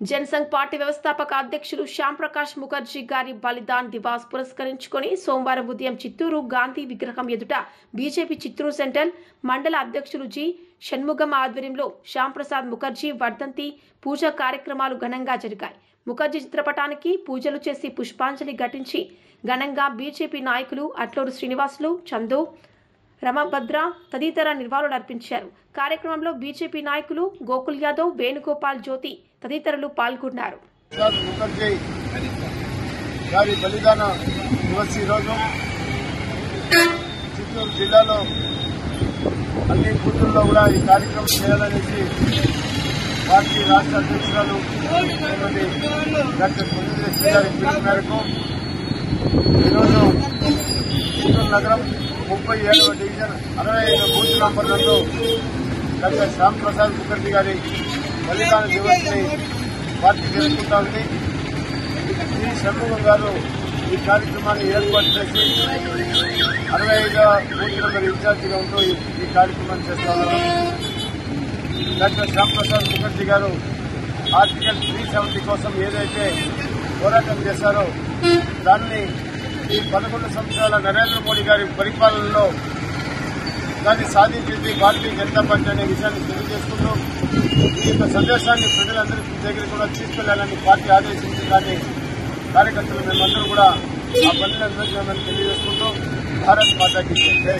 Jansangh party व्यवस्थापक अध्यक्षुलु श्याम प्रकाश मुखर्जी गारी बलिदान दिवस पुरस्करिंचुकोनी सोमवाరం ఉదయం చిత్తూరు గాంధీ విగ్రహం ఎదుట బీజేపీ చిత్తూరు సెంట్రల్ మండల అధ్యక్షులు జి షణ్ముగం ఆధ్వర్యంలో శ్యామ్ ప్రసాద్ ముఖర్జీ వర్ధంతి పూజా కార్యక్రమాలు ఘనంగా జరిగాయి. ముఖర్జీ చిత్రపటానికి పూజలు చేసి పుష్పాంజలి ఘటించి ఘనంగా బీజేపీ నాయకులు అట్లూరు శ్రీనివాసులు, చందు, రమభద్ర తదితర నివాళులు అర్పించారు. కార్యక్రమంలో బీజేపీ నాయకులు గోకుల్ యాదవ్, వేణుగోపాల్ జ్యోతి తదితరులు పాల్గొన్నారు. ముఖర్జీ గారి బలిదాన దివస్ ఈరోజు చిత్తూరు జిల్లాలో అన్ని బూతుల్లో కూడా ఈ కార్యక్రమం చేయాలనేసి పార్టీ రాష్ట్ర అధ్యక్షురాలు డాక్టర్ పొందిరెడ్డి గారి పిలుపు మేరకు ఈరోజు చిత్తూరు నగరం 37వ డివిజన్ 65వ booth number 2 doctor Shyam Prasad Mukherjee గారి బలిదాన దివస్ ని పార్టీ జరుపుకుంటా ఉంది. శ్రీ షణ్ముగం గారు ఈ కార్యక్రమాన్ని ఏర్పాటు చేసి 65వ బూత్ నంబర్ ఇన్ఛార్జిగా ఉంటూ ఈ కార్యక్రమాన్ని చేస్తా ఉన్నారు. డాక్టర్ శ్యామ్ ప్రసాద్ ముఖర్జీ గారు ఆర్టికల్ 370 కోసం ఏదైతే పోరాటం చేశారో దాన్ని ఈ 11 సంవత్సరాల నరేంద్ర మోడీ గారి పరిపాలనలో దాన్ని సాధించింది భారతీయ జనతా పార్టీ అనే విషయాన్ని తెలియజేసుకుంటూ ఈ యొక్క సందేశాన్ని ప్రజలందరికీ దగ్గర కూడా తీసుకెళ్లాలని పార్టీ ఆదేశించి దాన్ని కార్యకర్తలు మేమందరూ కూడా ఆ పనిని నిర్వహించామని తెలియజేసుకుంటూ భారత్ మాతాకి జై.